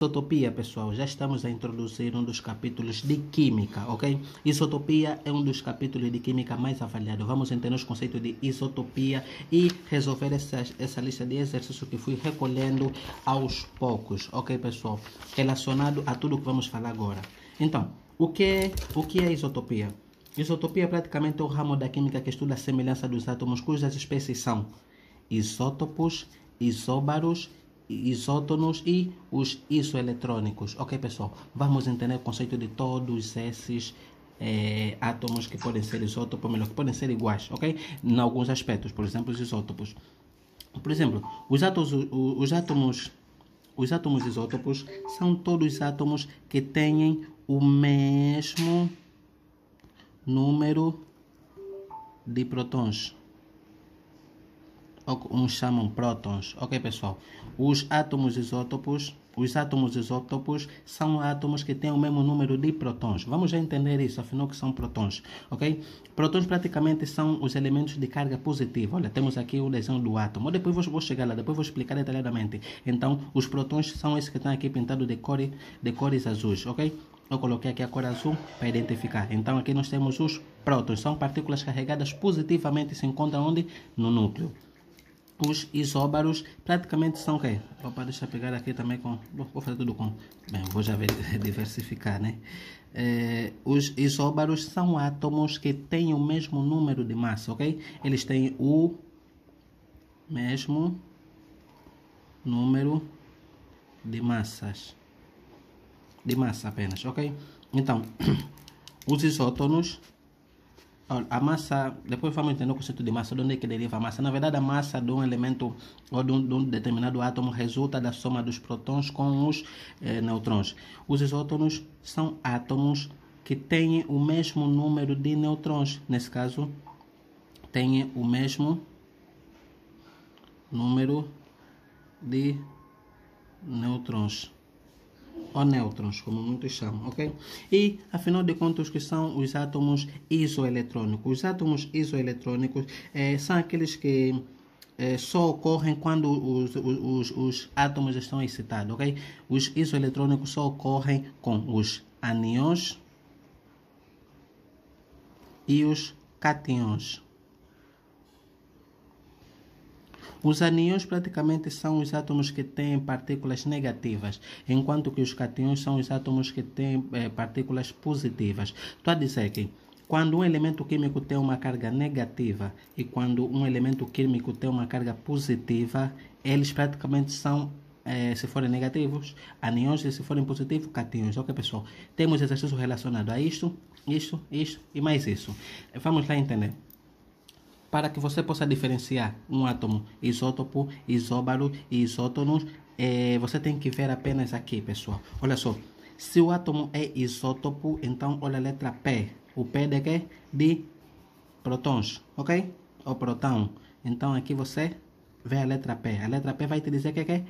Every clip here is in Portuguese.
Isotopia, pessoal, já estamos a introduzir um dos capítulos de Química, ok? Isotopia é um dos capítulos de Química mais avaliados. Vamos entender os conceitos de isotopia e resolver essa lista de exercícios que fui recolhendo aos poucos, ok, pessoal? Relacionado a tudo que vamos falar agora. Então, o que é isotopia? Isotopia é praticamente o ramo da química que estuda a semelhança dos átomos, cujas espécies são isótopos, isóbaros, isótonos e os isoeletrônicos. Ok, pessoal? Vamos entender o conceito de todos esses átomos que podem ser isótopos, melhor, que podem ser iguais, ok? Em alguns aspectos, por exemplo, os isótopos. Por exemplo, os átomos isótopos são todos átomos que têm o mesmo número de prótons. Uns chamam prótons, ok, pessoal? Os átomos isótopos são átomos que têm o mesmo número de prótons. Vamos já entender isso, afinal que são prótons, ok? Prótons praticamente são os elementos de carga positiva. Olha, temos aqui o desenho do átomo. Depois vou chegar lá, depois vou explicar detalhadamente. Então, os prótons são esses que estão aqui pintados de cores azuis, ok? Eu coloquei aqui a cor azul para identificar. Então, aqui nós temos os prótons. São partículas carregadas positivamente, se encontram onde? No núcleo. Os isóbaros praticamente são o quê? Opa, deixa eu pegar aqui também com... Vou fazer tudo com... Bem, vou já diversificar, né? Os isóbaros são átomos que têm o mesmo número de massa, ok? Eles têm o mesmo número de massas. De massa apenas, ok? Então, os isótonos... A massa, depois vamos entender o conceito de massa, de onde é que deriva a massa. Na verdade, a massa de um elemento ou de um determinado átomo resulta da soma dos prótons com os nêutrons. Os isótonos são átomos que têm o mesmo número de nêutrons. Nesse caso, têm o mesmo número de nêutrons. Ou nêutrons, como muitos chamam, ok? E, afinal de contas, que são os átomos isoeletrônicos? Os átomos isoeletrônicos são aqueles que só ocorrem quando os átomos estão excitados, ok? Os isoeletrônicos só ocorrem com os ânions e os cátions. Os ânions praticamente são os átomos que têm partículas negativas, enquanto que os cátions são os átomos que têm partículas positivas. Estou a dizer que quando um elemento químico tem uma carga negativa e quando um elemento químico tem uma carga positiva, eles praticamente são, se forem negativos, ânions, e se forem positivos, cátions. Ok, pessoal? Temos exercício relacionado a isto e mais isso. Vamos lá entender. Para que você possa diferenciar um átomo isótopo, isóbaro e isótonos, você tem que ver apenas aqui, pessoal. Olha só, se o átomo é isótopo, então olha a letra P. O P de quê? De prótons, ok? Ou próton. Então aqui você vê a letra P. A letra P vai te dizer que é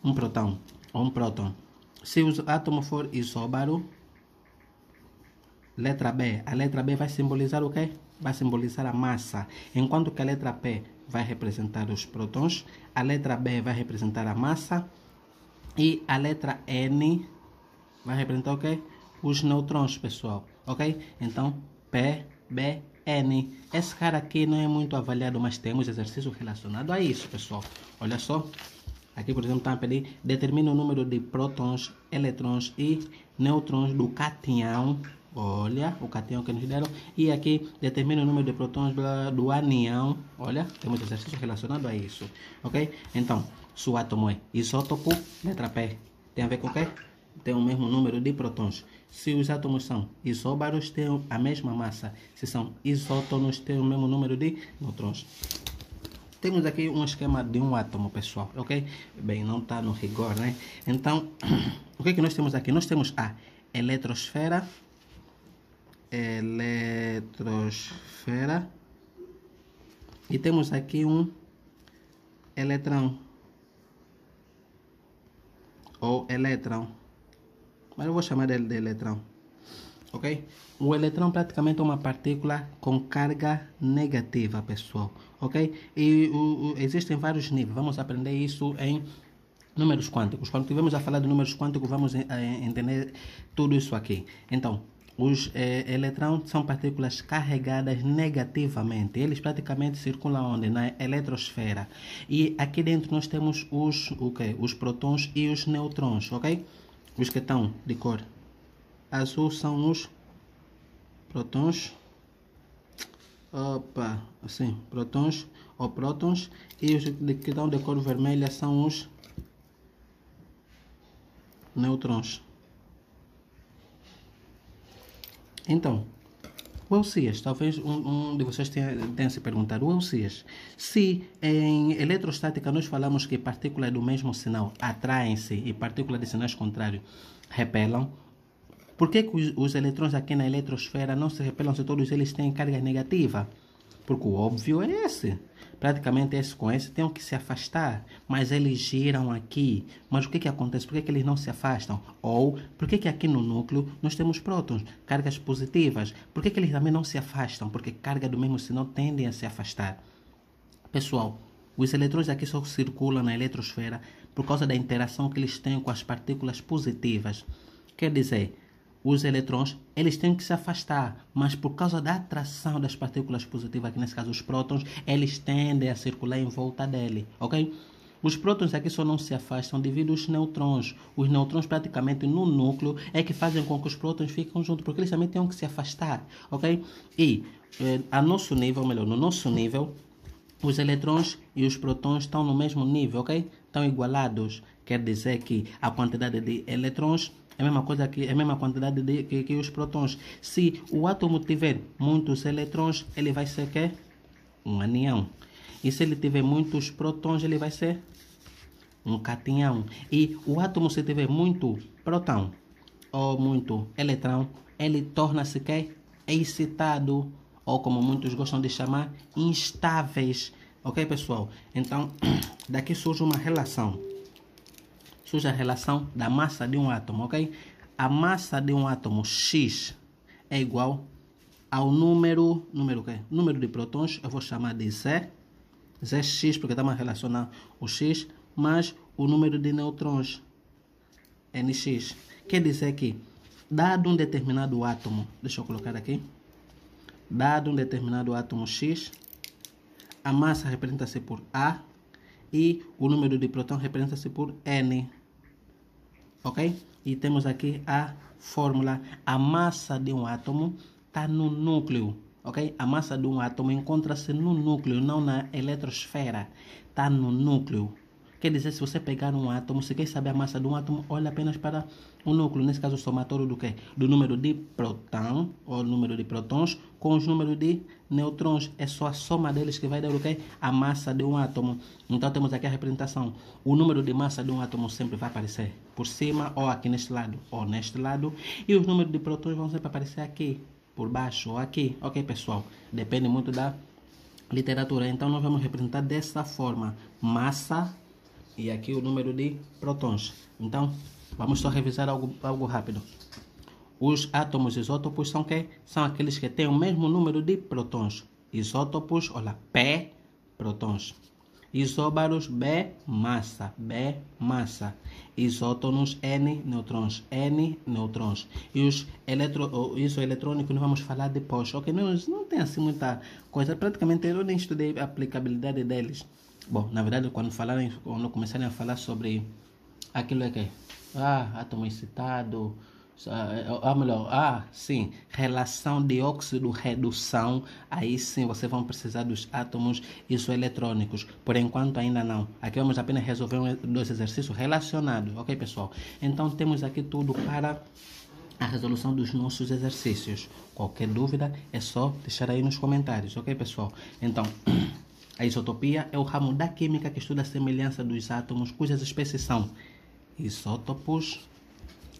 um próton ou um próton. Se o átomo for isóbaro, letra B. A letra B vai simbolizar o quê? Vai simbolizar a massa. Enquanto que a letra P vai representar os prótons, a letra B vai representar a massa e a letra N vai representar o quê? Os nêutrons, pessoal. Ok? Então, P, B, N. Esse cara aqui não é muito avaliado, mas temos exercício relacionado a isso, pessoal. Olha só. Aqui, por exemplo, está a pedir, determina o número de prótons, eletrons e nêutrons do cátion. Olha, o cátion que nos deram. E aqui, determina o número de prótons do ânion. Olha, temos exercício relacionado a isso. Ok? Então, se o átomo é isótopo, letra P, tem a ver com o quê? Tem o mesmo número de prótons. Se os átomos são isóbaros, têm a mesma massa. Se são isótonos, têm o mesmo número de nêutrons. Temos aqui um esquema de um átomo, pessoal, ok? Bem, não está no rigor, né? Então, o que nós temos aqui? Nós temos a eletrosfera, e temos aqui um eletrão, ou elétron, mas eu vou chamar ele de eletrão, ok? O eletrão praticamente é uma partícula com carga negativa, pessoal, ok? E existem vários níveis, vamos aprender isso em Números quânticos. Quando estivermos a falar de números quânticos, vamos entender tudo isso aqui. Então, os elétrons são partículas carregadas negativamente. Eles praticamente circulam onde? Na eletrosfera. E aqui dentro nós temos os prótons e os nêutrons, ok? Os que estão de cor azul são os prótons. Opa, assim, prótons ou prótons. E os que estão de cor vermelha são os nêutrons. Então, o LCS, talvez um de vocês tenha se perguntado, o LCS, se em eletrostática nós falamos que partículas do mesmo sinal atraem-se e partículas de sinais contrários repelam, por que os eletrões aqui na eletrosfera não se repelam se todos eles têm carga negativa? Porque o óbvio é esse. Praticamente esse com esse tem que se afastar, mas eles giram aqui. Mas o que acontece? Por que eles não se afastam? Ou por que aqui no núcleo nós temos prótons, cargas positivas? Por que eles também não se afastam? Porque carga do mesmo sinal tendem a se afastar. Pessoal, os eletrões aqui só circulam na eletrosfera por causa da interação que eles têm com as partículas positivas. Quer dizer, os eletrões, eles têm que se afastar, mas por causa da atração das partículas positivas, aqui nesse caso os prótons, eles tendem a circular em volta dele, ok? Os prótons aqui só não se afastam devido aos nêutrons. Os nêutrons praticamente no núcleo é que fazem com que os prótons fiquem juntos, porque eles também têm que se afastar, ok? E a nosso nível, melhor, no nosso nível, os eletrões e os prótons estão no mesmo nível, ok? Estão igualados. Quer dizer que a quantidade de eletrões é a mesma coisa que a mesma quantidade que os prótons. Se o átomo tiver muitos eletrões, ele vai ser que? Um anião. E se ele tiver muitos prótons, ele vai ser um cationão. E o átomo, se tiver muito próton ou muito eletrão, ele torna-se que? Excitado, ou como muitos gostam de chamar, instáveis. Ok, pessoal? Então, daqui surge uma relação. Surge a relação da massa de um átomo, ok? A massa de um átomo X é igual ao número quê? Número de prótons, eu vou chamar de Z, Zx, porque estamos relacionando o X, mais o número de nêutrons, Nx. Quer dizer que, dado um determinado átomo, deixa eu colocar aqui, dado um determinado átomo X, a massa representa-se por A e o número de prótons representa-se por N. Ok? E temos aqui a fórmula. A massa de um átomo está no núcleo. Ok? A massa de um átomo encontra-se no núcleo, não na eletrosfera. Está no núcleo. Quer dizer, se você pegar um átomo, se quer saber a massa de um átomo, olha apenas para o núcleo. Nesse caso, o somatório do quê? Do número de próton, ou número de prótons, com os números de nêutrons. É só a soma deles que vai dar o quê? A massa de um átomo. Então, temos aqui a representação. O número de massa de um átomo sempre vai aparecer por cima, ou aqui neste lado, ou neste lado. E os números de prótons vão sempre aparecer aqui, por baixo, ou aqui. Ok, pessoal? Depende muito da literatura. Então, nós vamos representar dessa forma. Massa e aqui o número de prótons. Então, vamos só revisar algo rápido. Os átomos isótopos são que? São aqueles que têm o mesmo número de prótons. Isótopos, olha, P, prótons. Isóbaros, B, massa. Isótonos, N, nêutrons. E os isoeletrônicos nós vamos falar depois. Ok, não tem assim muita coisa. Praticamente eu nem estudei a aplicabilidade deles. Bom, na verdade, quando começarem a falar sobre aquilo é que átomo excitado, sim, relação de óxido-redução, aí sim vocês vão precisar dos átomos isoeletrônicos. Por enquanto ainda não. Aqui vamos apenas resolver dois exercícios relacionados, ok, pessoal? Então temos aqui tudo para a resolução dos nossos exercícios. Qualquer dúvida é só deixar aí nos comentários, ok, pessoal? Então, a isotopia é o ramo da química que estuda a semelhança dos átomos, cujas espécies são isótopos,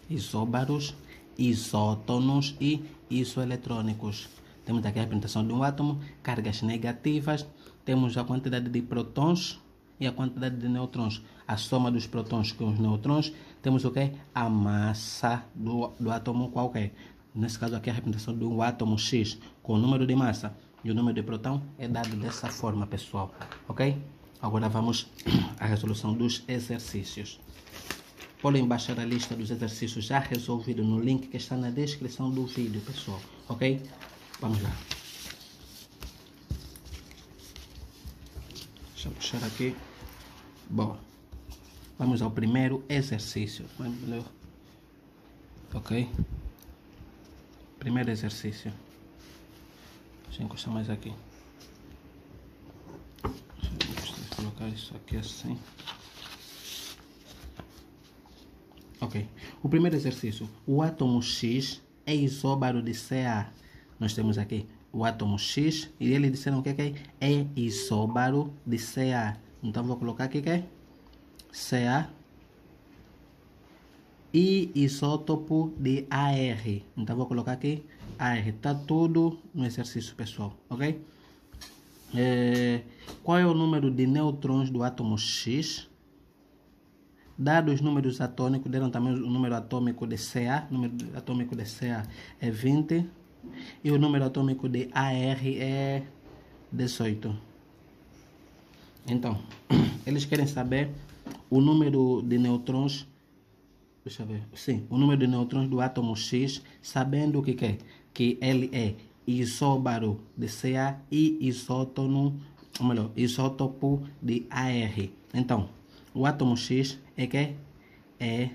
isóbaros, isótonos e isoeletrônicos. Temos aqui a representação de um átomo, cargas negativas, temos a quantidade de prótons e a quantidade de nêutrons. A soma dos prótons com os nêutrons, temos o que? A massa do átomo qualquer. Nesse caso aqui a representação de um átomo X com o número de massa e o número de próton é dado dessa forma, pessoal. Ok? Agora vamos à resolução dos exercícios. podem baixar a lista dos exercícios já resolvidos no link que está na descrição do vídeo, pessoal, ok? Vamos lá. Deixa eu puxar aqui. Bom, vamos ao primeiro exercício. Ok? Primeiro exercício. Deixa eu encostar mais aqui. Deixa eu colocar isso aqui assim. Ok. O primeiro exercício. O átomo X é isóbaro de Ca. Nós temos aqui o átomo X e eles disseram que é isóbaro de Ca. Então vou colocar aqui que é Ca e isótopo de Ar. Então vou colocar aqui Ar. Está tudo no exercício, pessoal, ok? Qual é o número de nêutrons do átomo X? Dados os números atômicos, deram também o número atômico de Ca. O número atômico de Ca é 20 e o número atômico de Ar é 18. Então, eles querem saber o número de nêutrons. Deixa eu ver. Sim, o número de nêutrons do átomo X, sabendo o que é? Que ele é isóbaro de Ca e isótopo de Ar. Então, o átomo X é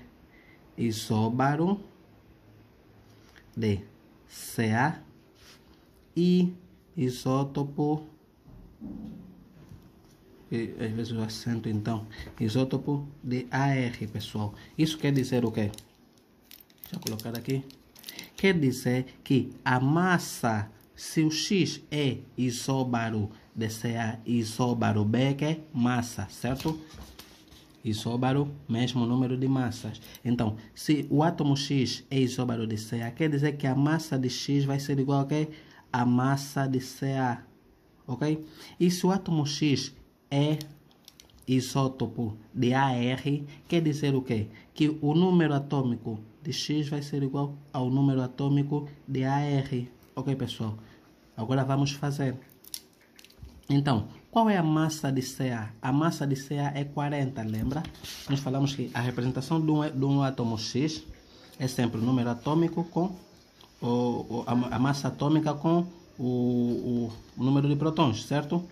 isóbaro de Ca e isótopo, às vezes o acento, então, isótopo de Ar, pessoal. Isso quer dizer o quê? Deixa eu colocar aqui. Quer dizer que a massa, se o X é isóbaro de Ca, isóbaro B, que é massa, certo? Isóbaro, mesmo número de massas. Então, se o átomo X é isóbaro de Ca, quer dizer que a massa de X vai ser igual a massa de Ca, ok? E se o átomo X é isótopo de Ar, quer dizer o quê? Que o número atômico de X vai ser igual ao número atômico de Ar. Ok, pessoal? Agora vamos fazer. Então, qual é a massa de Ca? A massa de Ca é 40, lembra? Nós falamos que a representação de um átomo X é sempre o número atômico com a massa atômica com o número de prótons, certo?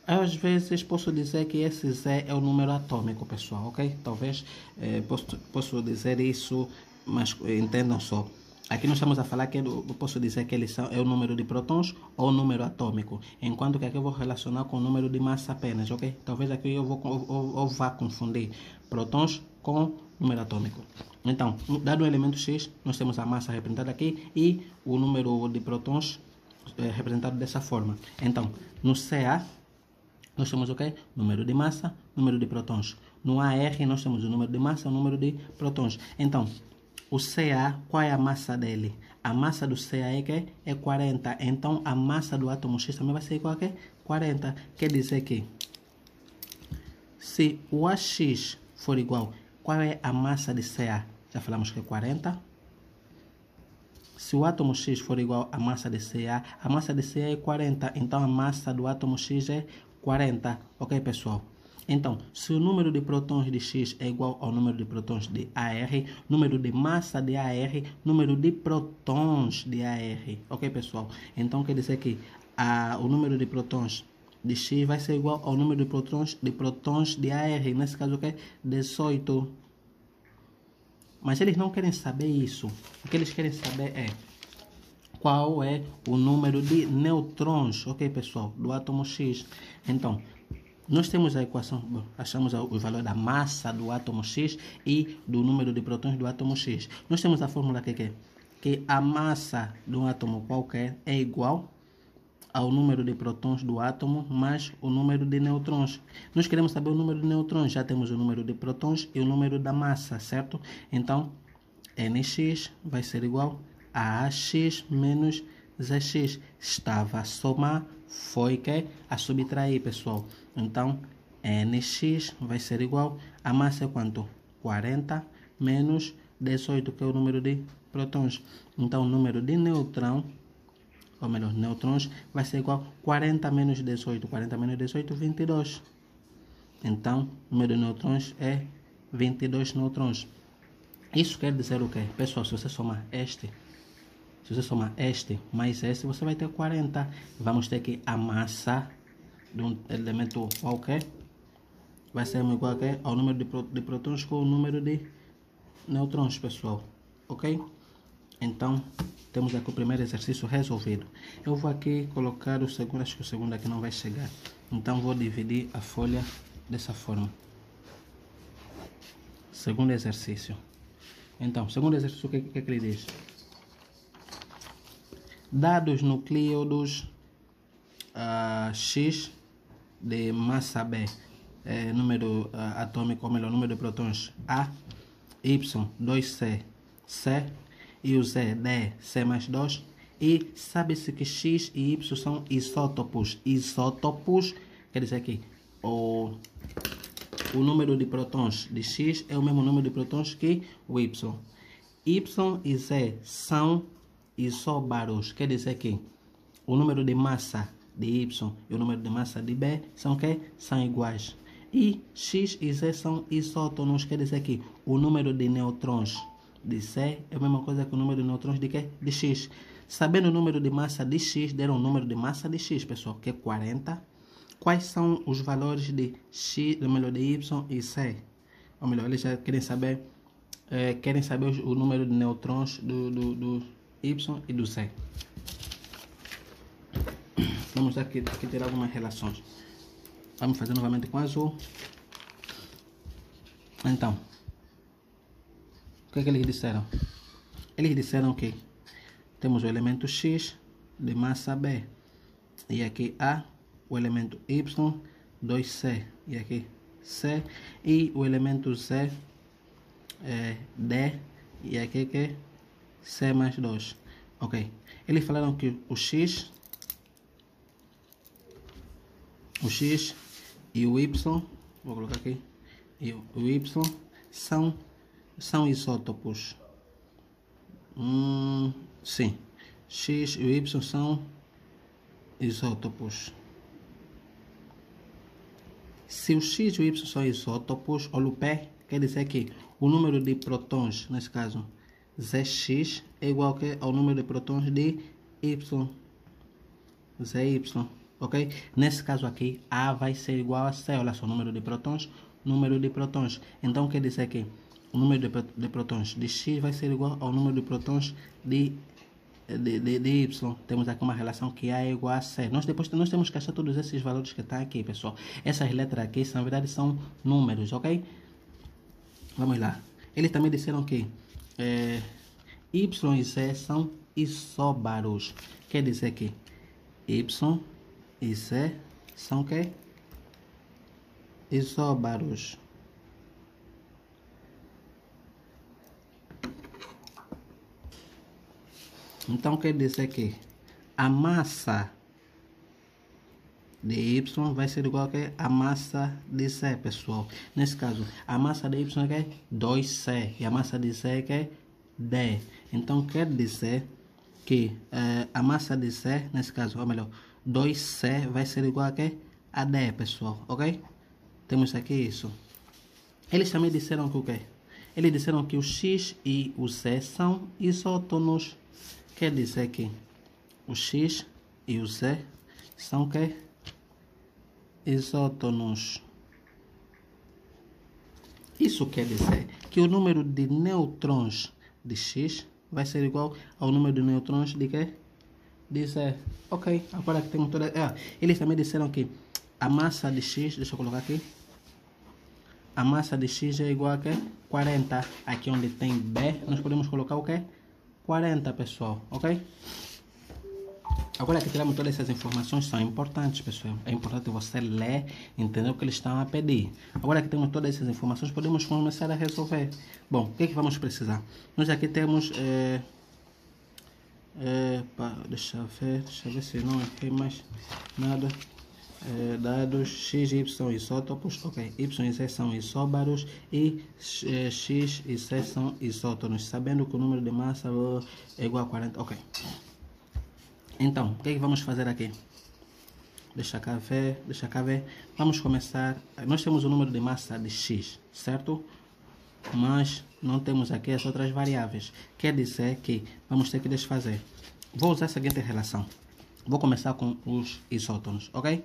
Às vezes posso dizer que esse Z é o número atômico, pessoal, ok? Talvez posso dizer isso, mas entendam só. Aqui nós estamos a falar que eu posso dizer que é o número de prótons ou o número atômico, enquanto que aqui eu vou relacionar com o número de massa apenas, ok? Talvez aqui eu vá confundir prótons com número atômico. Então, dado o elemento X, nós temos a massa representada aqui e o número de prótons representado dessa forma. Então, no Ca, nós temos o quê? Número de massa, número de prótons. No Ar, nós temos o número de massa, o número de prótons. Então, o Ca, qual é a massa dele? A massa do Ca é 40. Então, a massa do átomo X também vai ser igual a 40. Quer dizer que, se o AX for igual, qual é a massa de Ca? Já falamos que é 40. Se o átomo X for igual à massa de Ca, a massa de Ca é 40. Então, a massa do átomo X é 40. Ok, pessoal? Então, se o número de prótons de X é igual ao número de prótons de Ar, número de massa de Ar, número de prótons de Ar. Ok, pessoal? Então, quer dizer que o número de prótons de X vai ser igual ao número de prótons de Ar. Nesse caso, o que é 18. Mas eles não querem saber isso. O que eles querem saber é qual é o número de nêutrons, ok, pessoal, do átomo X. Então, nós temos a equação, achamos o valor da massa do átomo X e do número de prótons do átomo X. Nós temos a fórmula que a massa de um átomo qualquer é igual ao número de prótons do átomo mais o número de nêutrons. Nós queremos saber o número de nêutrons, já temos o número de prótons e o número da massa, certo? Então, Nx vai ser igual a AX menos Zx. Estava a somar, foi que a subtrair, pessoal. Então, Nx vai ser igual a massa é quanto? 40 menos 18, que é o número de prótons. Então, o número de nêutrons vai ser igual a 40 menos 18. 40 menos 18, 22. Então, o número de nêutrons é 22 nêutrons. Isso quer dizer o quê? Pessoal, se você somar este mais este, você vai ter 40. Vamos ter que a massa de um elemento qualquer vai ser igual ao número de prótons com o número de nêutrons, pessoal. Ok? Então, temos aqui o primeiro exercício resolvido. Eu vou aqui colocar o segundo, acho que o segundo aqui não vai chegar. Então, vou dividir a folha dessa forma. Segundo exercício. Então, segundo exercício, o que ele diz? Dados nucleoides X de massa B, número atômico, ou melhor, número de prótons A, Y, 2C, C, e o Z, D, C mais 2, e sabe-se que X e Y são isótopos. Isótopos quer dizer que o número de prótons de X é o mesmo número de prótons que o Y. Y e Z são isóbaros, quer dizer que o número de massa de Y e o número de massa de B são iguais. E X e Z são isótonos, quer dizer que o número de nêutrons de C é a mesma coisa que o número de nêutrons de X. Sabendo o número de massa de X, deram o número de massa de X, pessoal, que é 40. Quais são os valores de X, ou melhor, de Y e C? Ou melhor, eles já querem saber o número de nêutrons do Y e do C. Vamos aqui ter algumas relações. Vamos fazer novamente com azul. Então, o que eles disseram? Eles disseram que temos o elemento X de massa B. E aqui A, o elemento Y, 2C. E aqui C. E o elemento Z, D. E aqui que C mais 2. Ok. Eles falaram que o X e o Y, vou colocar aqui, e o Y são isótopos. Sim, X e Y são isótopos. Se o X e o Y são isótopos, olha o P, quer dizer que o número de prótons, nesse caso, Zx, é igual ao número de prótons de Y. Zy. Ok? Nesse caso aqui, A vai ser igual a C. Olha só, número de prótons. Então, quer dizer que o número de prótons de X vai ser igual ao número de prótons de Y. Temos aqui uma relação que A é igual a C. Nós temos que achar todos esses valores que estão aqui, pessoal. Essas letras aqui, na verdade, são números, ok? Vamos lá. Eles também disseram que Y e Z são isóbaros. Quer dizer que Y e Z são isóbaros. Então quer dizer que a massa de Y vai ser igual a massa de Z, pessoal. Nesse caso, a massa de Y é 2C e a massa de Z é D. Então quer dizer que a massa de Z, nesse caso, ou melhor, 2C vai ser igual a D, pessoal, ok? Temos aqui isso. Eles também disseram que o quê? Eles disseram que o X e o Z são isótonos. Quer dizer que o X e o Z são isótonos. Isso quer dizer que o número de nêutrons de X vai ser igual ao número de nêutrons de Z. Ok, agora que temos toda... eles também disseram que a massa de X, deixa eu colocar aqui, a massa de X é igual a 40. Aqui onde tem B, nós podemos colocar o 40, pessoal, ok? Agora que tiramos todas essas informações, são importantes, pessoal. É importante você ler, entender o que eles estão a pedir. Agora que temos todas essas informações, podemos começar a resolver. Bom, o que é que vamos precisar? Nós aqui temos... deixa eu ver se não tem mais nada. Dados X e Y são isótopos, ok? Y e Z são isóbaros e X e Z são isótonos. Sabendo que o número de massa é igual a 40, ok? Então, o que é que vamos fazer aqui? Deixa cá ver. Vamos começar. Nós temos o número de massa de X, certo? Mais não temos aqui as outras variáveis. Quer dizer que vamos ter que desfazer. Vou usar a seguinte relação. Vou começar com os isótonos, ok?